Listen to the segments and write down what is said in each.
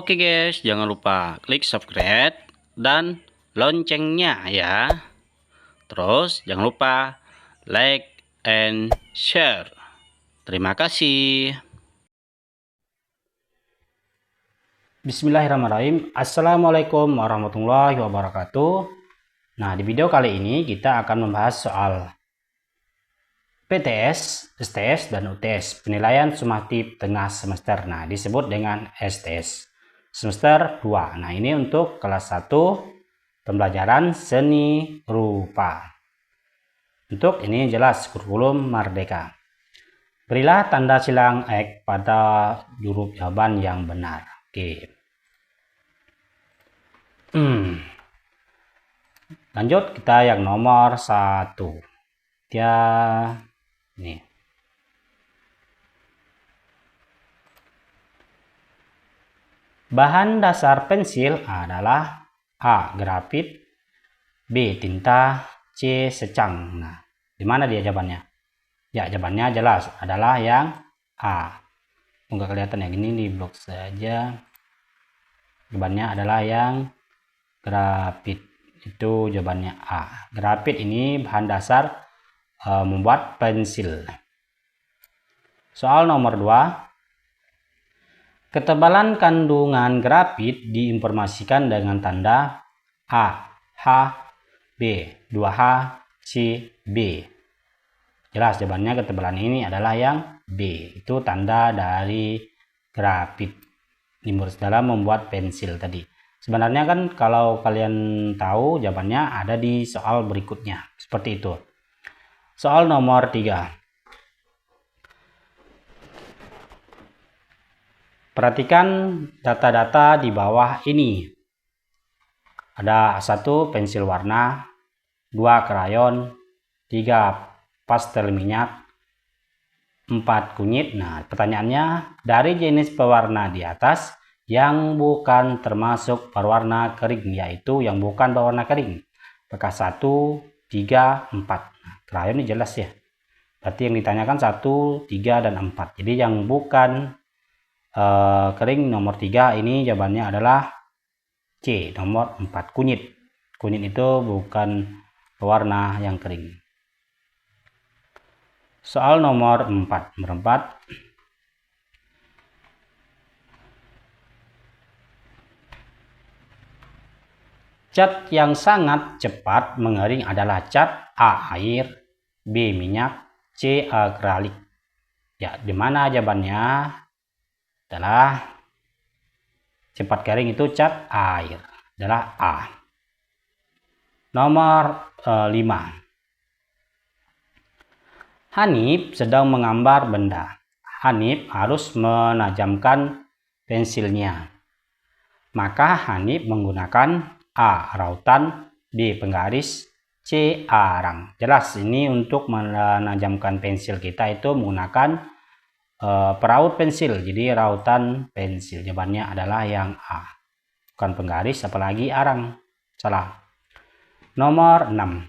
Oke guys, jangan lupa klik subscribe dan loncengnya ya. Terus jangan lupa like and share. Terima kasih. Bismillahirrahmanirrahim. Assalamualaikum warahmatullahi wabarakatuh. Nah, di video kali ini kita akan membahas soal PTS, STS, dan UTS, penilaian sumatif tengah semester. Nah, disebut dengan STS semester 2. Nah, ini untuk kelas 1 pembelajaran seni rupa. Untuk ini jelas kurikulum merdeka. Berilah tanda silang X pada huruf jawaban yang benar. Oke. Lanjut kita yang nomor 1. Nih. Bahan dasar pensil adalah A. grafit, B. tinta, C. secang. Nah, di mana dia jawabannya? Ya, jawabannya jelas adalah yang A. Enggak kelihatan ya, gini di blok saja. Jawabannya adalah yang grafit. Itu jawabannya A. Grafit ini bahan dasar membuat pensil. Soal nomor 2. Ketebalan kandungan grafit diinformasikan dengan tanda A, H, B, 2H, C, B. Jelas jawabannya ketebalan ini adalah yang B. Itu tanda dari grafit dalam membuat pensil tadi. Sebenarnya kan kalau kalian tahu jawabannya ada di soal berikutnya. Seperti itu. Soal nomor 3. Perhatikan data-data di bawah ini. Ada 1 pensil warna, 2 krayon, 3 pastel minyak, 4 kunyit. Nah, pertanyaannya, dari jenis pewarna di atas yang bukan termasuk berwarna kering, yaitu yang bukan berwarna kering. Apakah 1, 3, 4. Nah, krayon ini jelas ya. Berarti yang ditanyakan 1, 3, dan 4. Jadi yang bukan kering nomor 3 ini jawabannya adalah C, nomor 4, kunyit. Kunyit itu bukan pewarna yang kering. Soal nomor 4. Cat yang sangat cepat mengering adalah cat A. air, B. minyak, C. akrilik. Ya, di mana jawabannya? Adalah cepat kering itu cat air, adalah A. Nomor 5. Hanif sedang menggambar benda. Hanif harus menajamkan pensilnya. Maka Hanif menggunakan A. rautan, B. penggaris, C. arang. Jelas ini untuk menajamkan pensil kita itu menggunakan peraut pensil, jadi rautan pensil. Jawabannya adalah yang A, bukan penggaris apalagi arang. Salah. Nomor 6.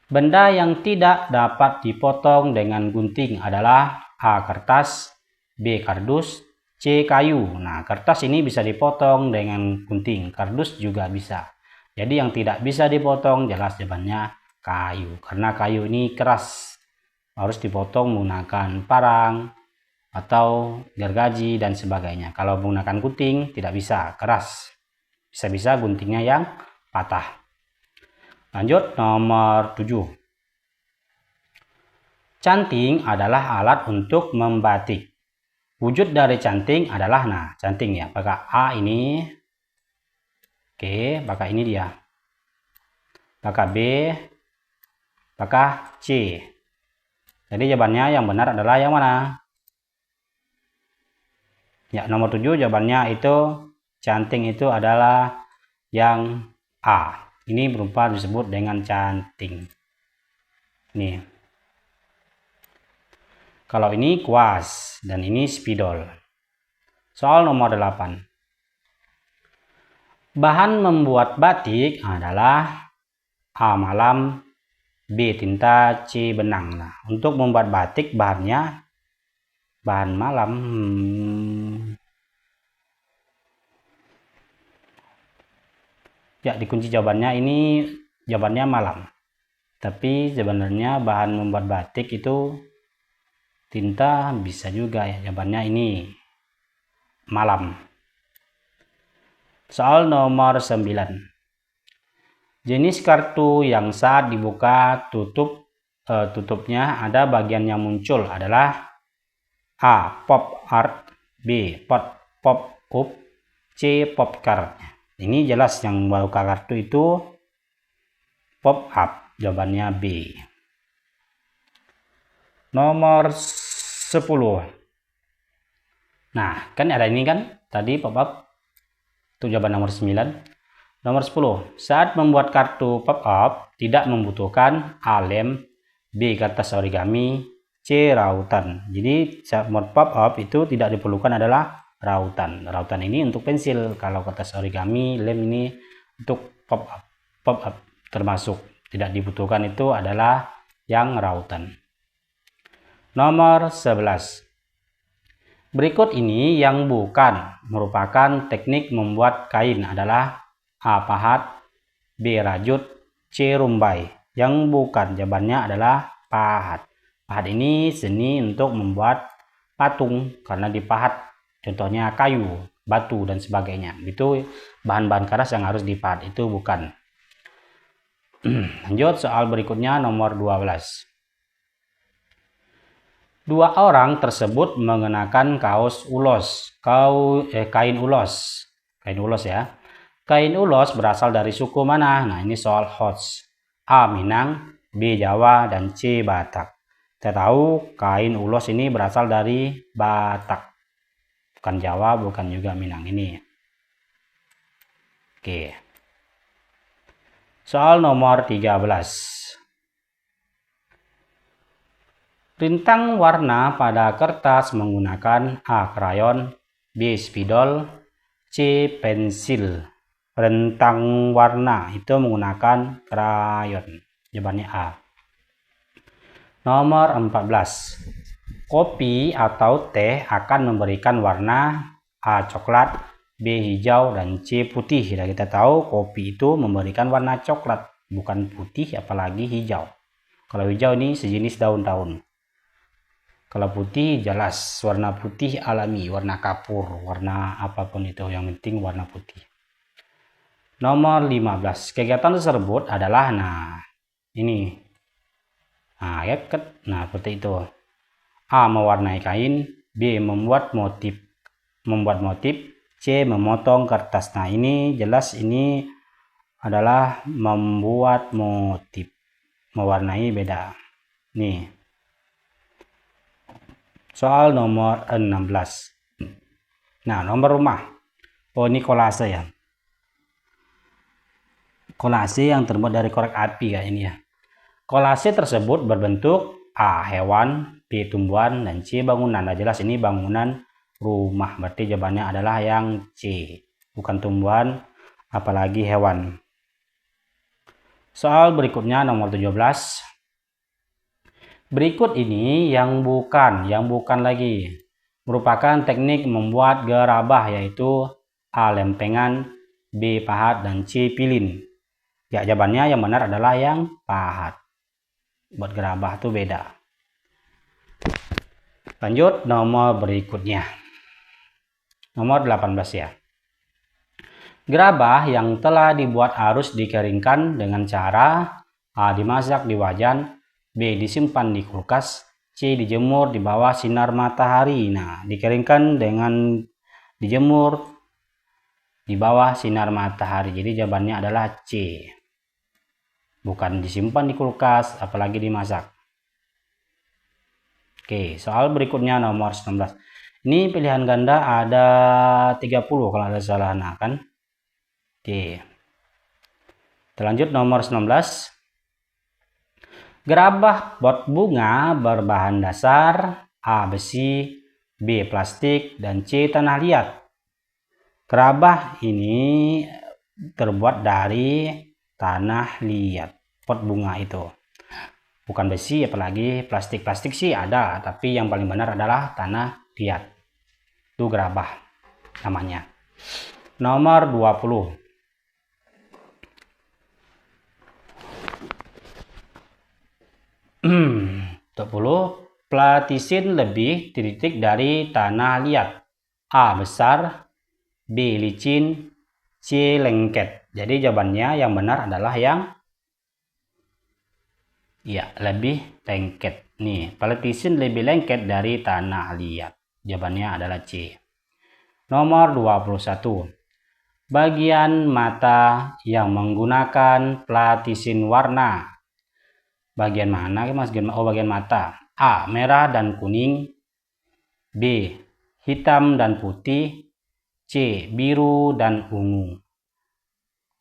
Benda yang tidak dapat dipotong dengan gunting adalah A. kertas, B. kardus, C. kayu. Nah, kertas ini bisa dipotong dengan gunting, kardus juga bisa. Jadi yang tidak bisa dipotong jelas jawabannya kayu, karena kayu ini keras, harus dipotong menggunakan parang atau gergaji dan sebagainya. Kalau menggunakan gunting tidak bisa, keras. Bisa-bisa guntingnya yang patah. Lanjut nomor 7. Canting adalah alat untuk membatik. Wujud dari canting adalah, nah, canting ya, apakah A ini? Oke, apakah ini dia? Apakah B? Apakah C? Jadi jawabannya yang benar adalah yang mana? Ya, nomor 7 jawabannya itu canting itu adalah yang A. Ini berupa disebut dengan canting. Nih. Kalau ini kuas dan ini spidol. Soal nomor 8. Bahan membuat batik adalah A. malam, B. tinta, C. benang. Nah, untuk membuat batik bahan malam. Ya, dikunci jawabannya ini jawabannya malam. Tapi sebenarnya bahan membuat batik itu tinta bisa juga ya. Jawabannya ini malam. Soal nomor 9. Jenis kartu yang saat dibuka tutupnya ada bagian yang muncul adalah A. Pop art, B. Pop up, C. Pop card. Ini jelas yang buka kartu itu pop up. Jawabannya B. Nomor 10. Nah, kan ada ini kan tadi pop up. Itu jawaban nomor 9. Nomor 10. Saat membuat kartu pop up tidak membutuhkan A. lem, B. kertas origami, C. rautan. Jadi saat membuat pop up itu tidak diperlukan adalah rautan. Rautan ini untuk pensil. Kalau kertas origami, lem ini untuk pop up. Pop up termasuk tidak dibutuhkan itu adalah yang rautan. Nomor 11. Berikut ini yang bukan merupakan teknik membuat kain adalah A. pahat, B. rajut, C. rumbai. Yang bukan jawabannya adalah pahat. Pahat ini seni untuk membuat patung karena dipahat, contohnya kayu, batu dan sebagainya. Itu bahan-bahan keras yang harus dipahat, itu bukan. Lanjut soal berikutnya nomor 12. Dua orang tersebut mengenakan kain ulos. Kain ulos ya. Kain ulos berasal dari suku mana? Nah, ini soal hots. A. Minang, B. Jawa, dan C. Batak. Kita tahu kain ulos ini berasal dari Batak. Bukan Jawa, bukan juga Minang ini. Oke. Soal nomor 13. Rintang warna pada kertas menggunakan A. krayon, B. spidol, C. pensil. Rentang warna itu menggunakan krayon. Jawabannya A. Nomor 14. Kopi atau teh akan memberikan warna A. coklat, B. hijau, dan C. putih. Dan kita tahu kopi itu memberikan warna coklat, bukan putih apalagi hijau. Kalau hijau ini sejenis daun-daun. Kalau putih jelas warna putih alami, warna kapur, warna apapun itu, yang penting warna putih. Nomor 15. Kegiatan tersebut adalah ini. Seperti itu. A. mewarnai kain, B. membuat motif, C. memotong kertas. Nah, ini jelas ini adalah membuat motif. Mewarnai beda. Nih. Soal nomor 16. Nah, nomor rumah. Oh, ini kolase ya. Kolase yang terbuat dari korek api kayak ini ya. Kolase tersebut berbentuk A. hewan, B. tumbuhan, dan C. bangunan. Nah, jelas ini bangunan rumah. Berarti jawabannya adalah yang C. Bukan tumbuhan, apalagi hewan. Soal berikutnya nomor 17. Berikut ini yang bukan lagi merupakan teknik membuat gerabah, yaitu A. lempengan, B. pahat, dan C. pilin. Ya, jawabannya yang benar adalah yang pahat. Buat gerabah itu beda. Lanjut nomor berikutnya. Nomor 18 ya. Gerabah yang telah dibuat harus dikeringkan dengan cara A. dimasak di wajan, B. disimpan di kulkas, C. dijemur di bawah sinar matahari. Nah, dikeringkan dengan dijemur di bawah sinar matahari. Jadi jawabannya adalah C. Bukan disimpan di kulkas, apalagi dimasak. Oke, soal berikutnya nomor 19. Ini pilihan ganda ada 30 kalau ada salah kan. Oke. Kita lanjut nomor 19. Gerabah pot bunga berbahan dasar A. besi, B. plastik, dan C. tanah liat. Gerabah ini terbuat dari tanah liat. Pot bunga itu bukan besi apalagi plastik. Plastik sih ada, tapi yang paling benar adalah tanah liat. Itu gerabah namanya. Nomor 20. 20. Platisin lebih titik dari tanah liat. A. Besar, B. Licin, C. Lengket. Jadi jawabannya yang benar adalah yang lebih lengket. Nih, platisin lebih lengket dari tanah liat. Jawabannya adalah C. Nomor 21. Bagian mata yang menggunakan platisin warna. Bagian mana Mas? Bagian mata. A. Merah dan kuning. B. Hitam dan putih. C. Biru dan ungu.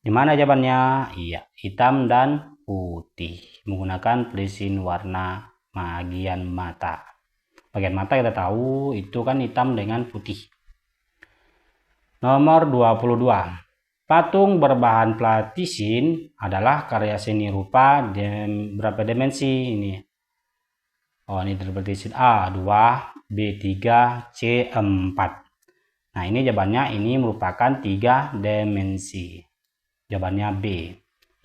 Dimana jawabannya? Iya, hitam dan putih. Menggunakan platisin warna bagian mata. Bagian mata kita tahu itu kan hitam dengan putih. Nomor 22. Patung berbahan platisin adalah karya seni rupa berapa dimensi ini? Oh, ini platisin A 2, B 3, C 4. Nah, ini jawabannya ini merupakan 3 dimensi. Jawabannya B.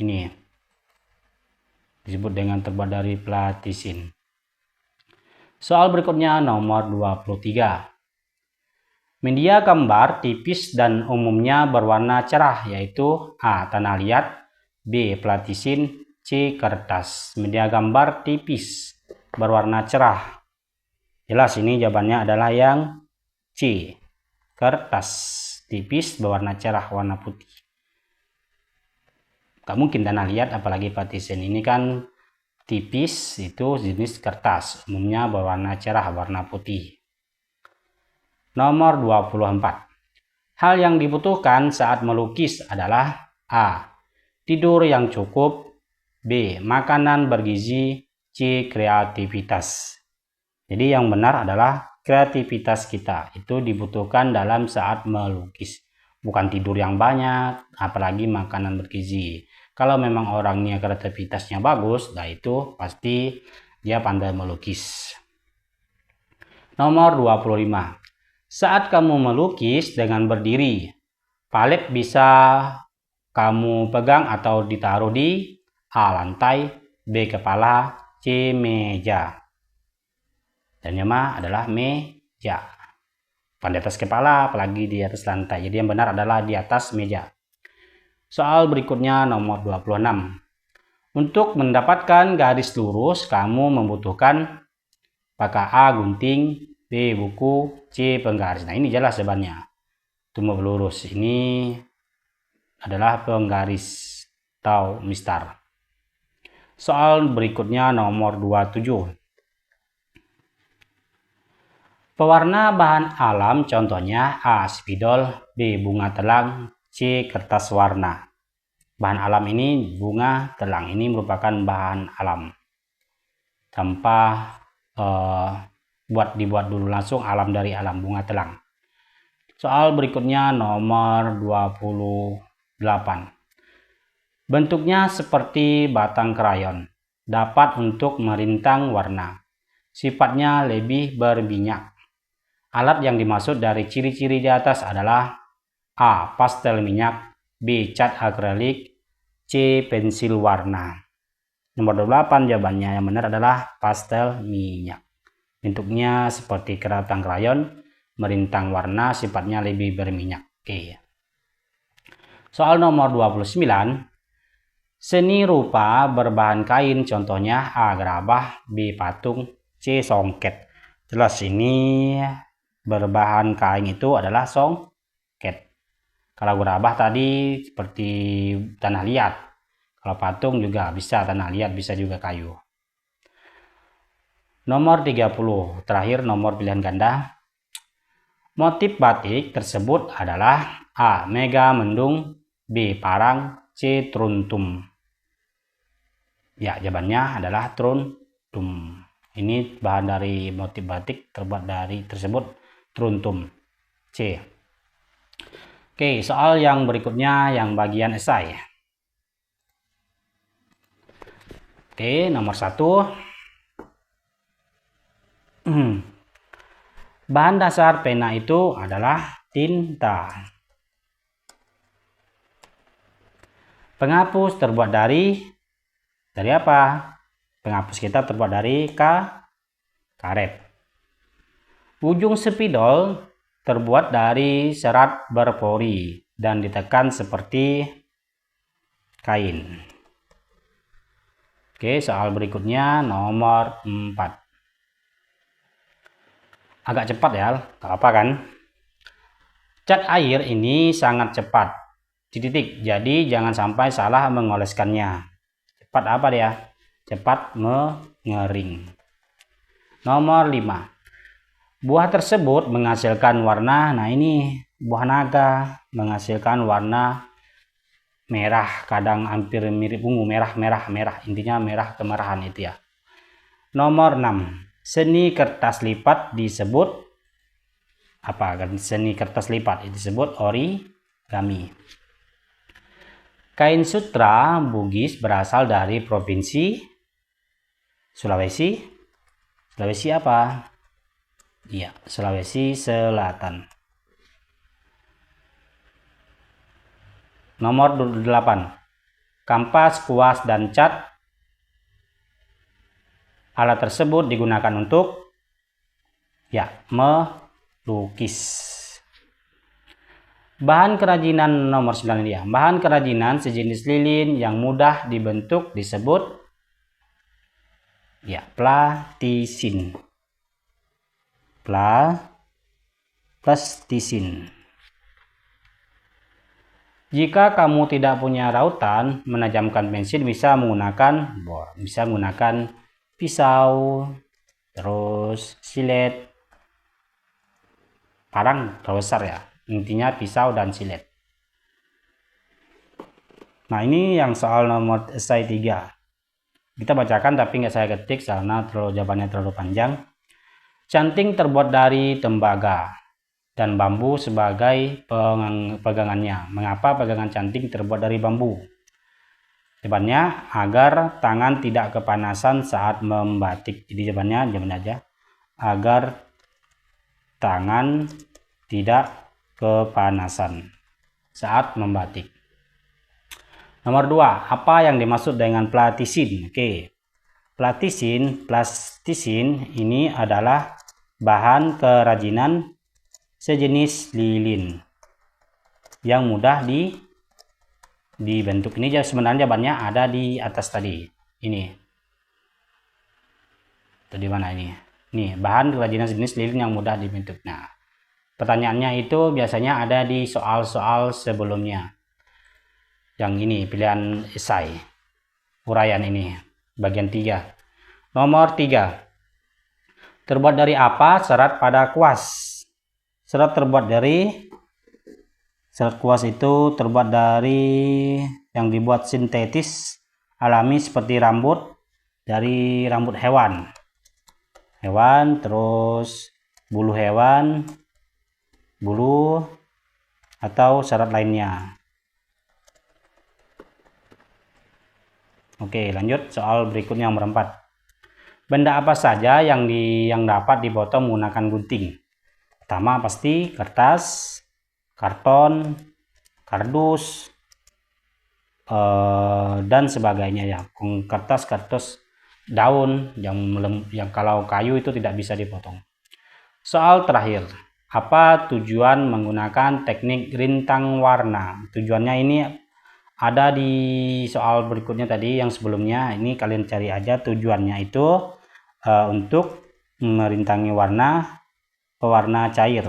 Ini disebut dengan terbuat dari platisin. Soal berikutnya nomor 23. Media gambar tipis dan umumnya berwarna cerah, yaitu A. Tanah liat, B. Platisin, C. Kertas. Media gambar tipis berwarna cerah. Jelas ini jawabannya adalah yang C. Kertas tipis berwarna cerah, warna putih. Gak mungkin tanah liat apalagi platisin. Ini kan tipis, itu jenis kertas, umumnya berwarna cerah, warna putih. Nomor 24. Hal yang dibutuhkan saat melukis adalah A. Tidur yang cukup, B. Makanan bergizi, C. Kreativitas. Jadi yang benar adalah kreativitas kita itu dibutuhkan dalam saat melukis. Bukan tidur yang banyak, apalagi makanan bergizi. Kalau memang orangnya kreativitasnya bagus, nah itu pasti dia pandai melukis. Nomor 25. Saat kamu melukis dengan berdiri, palet bisa kamu pegang atau ditaruh di A. Lantai, B. Kepala, C. Meja. Dan yang adalah meja. Bukan di atas kepala, apalagi di atas lantai. Jadi yang benar adalah di atas meja. Soal berikutnya nomor 26. Untuk mendapatkan garis lurus, kamu membutuhkan apakah A. Gunting, B. Buku, C. Penggaris. Nah, ini jelas jawabannya. Untuk melurus ini adalah penggaris atau mistar. Soal berikutnya nomor 27. Pewarna bahan alam contohnya A. Spidol, B. Bunga telang, C. Kertas warna. Bahan alam ini bunga telang, ini merupakan bahan alam. Tanpa dibuat dulu, langsung alam dari alam, bunga telang. Soal berikutnya nomor 28. Bentuknya seperti batang krayon, dapat untuk merintang warna. Sifatnya lebih berminyak. Alat yang dimaksud dari ciri-ciri di atas adalah A. Pastel minyak, B. Cat akrilik, C. Pensil warna. Nomor 28 jawabannya yang benar adalah pastel minyak. Bentuknya seperti batang krayon, merintang warna, sifatnya lebih berminyak. Oke. Soal nomor 29. Seni rupa berbahan kain contohnya A. Gerabah, B. Patung, C. Songket. Jelas ini berbahan kain itu adalah songket. Kalau gerabah tadi seperti tanah liat. Kalau patung juga bisa tanah liat, bisa juga kayu. Nomor 30. Terakhir nomor pilihan ganda. Motif batik tersebut adalah A. Mega mendung, B. Parang, C. Truntum. Ya, jawabannya adalah truntum. Ini bahan dari motif batik terbuat dari tersebut truntum. C. Oke, soal yang berikutnya yang bagian esai. Oke, nomor 1. Bahan dasar pena itu adalah tinta. Penghapus terbuat dari apa? Penghapus kita terbuat dari karet. Ujung spidol terbuat dari serat berpori dan ditekan seperti kain. Oke, soal berikutnya nomor 4. Agak cepat ya, gak apa kan? Cat air ini sangat cepat. Titik. Jadi jangan sampai salah mengoleskannya. Cepat apa dia? Cepat mengering. Nomor 5. Buah tersebut menghasilkan warna, nah ini buah naga menghasilkan warna merah, kadang hampir mirip ungu, merah, intinya merah kemerahan itu ya. Nomor 6. Seni kertas lipat disebut apa? Seni kertas lipat disebut origami. Kain sutra Bugis berasal dari provinsi Sulawesi. Sulawesi apa? Iya, Sulawesi Selatan. Nomor 8. Kampas, kuas, dan cat. Alat tersebut digunakan untuk melukis. Bahan kerajinan nomor 9 ini ya. Bahan kerajinan sejenis lilin yang mudah dibentuk disebut platisin. Plastisin. Jika kamu tidak punya rautan menajamkan pensil, bisa menggunakan bor, bisa menggunakan pisau, terus silet, parang terlalu besar ya, intinya pisau dan silet. Nah ini yang soal nomor esai 3 kita bacakan tapi nggak saya ketik karena jawabannya terlalu panjang. Canting terbuat dari tembaga dan bambu sebagai pegangannya. Mengapa pegangan canting terbuat dari bambu? Jawabannya agar tangan tidak kepanasan saat membatik. Jadi jawabannya aja. Agar tangan tidak kepanasan saat membatik. Nomor 2. Apa yang dimaksud dengan platisin? Oke. Plastisin ini adalah bahan kerajinan sejenis lilin yang mudah dibentuk. Ini sebenarnya jawabannya ada di atas tadi. Ini. Tadi mana ini? Nih, bahan kerajinan sejenis lilin yang mudah dibentuk. Nah, pertanyaannya itu biasanya ada di soal-soal sebelumnya. Yang ini pilihan esai. Uraian ini bagian 3. Nomor 3. Terbuat dari apa serat pada kuas? Serat kuas itu terbuat dari yang dibuat sintetis alami seperti dari rambut hewan, terus bulu hewan, atau serat lainnya. Oke, lanjut soal berikutnya nomor 4. Benda apa saja yang dapat dipotong menggunakan gunting? Pertama pasti kertas, karton, kardus, dan sebagainya ya. Kertas, daun yang kalau kayu itu tidak bisa dipotong. Soal terakhir, apa tujuan menggunakan teknik rintang warna? Tujuannya ini ada di soal berikutnya tadi yang sebelumnya. Ini kalian cari aja tujuannya itu untuk merintangi pewarna cair.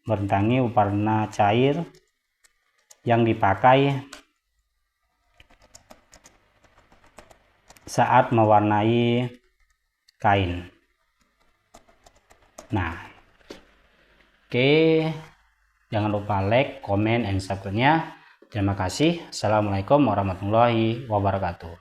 Merintangi warna cair yang dipakai saat mewarnai kain. Nah, oke, jangan lupa like, comment, and subscribe-nya. Terima kasih. Assalamualaikum warahmatullahi wabarakatuh.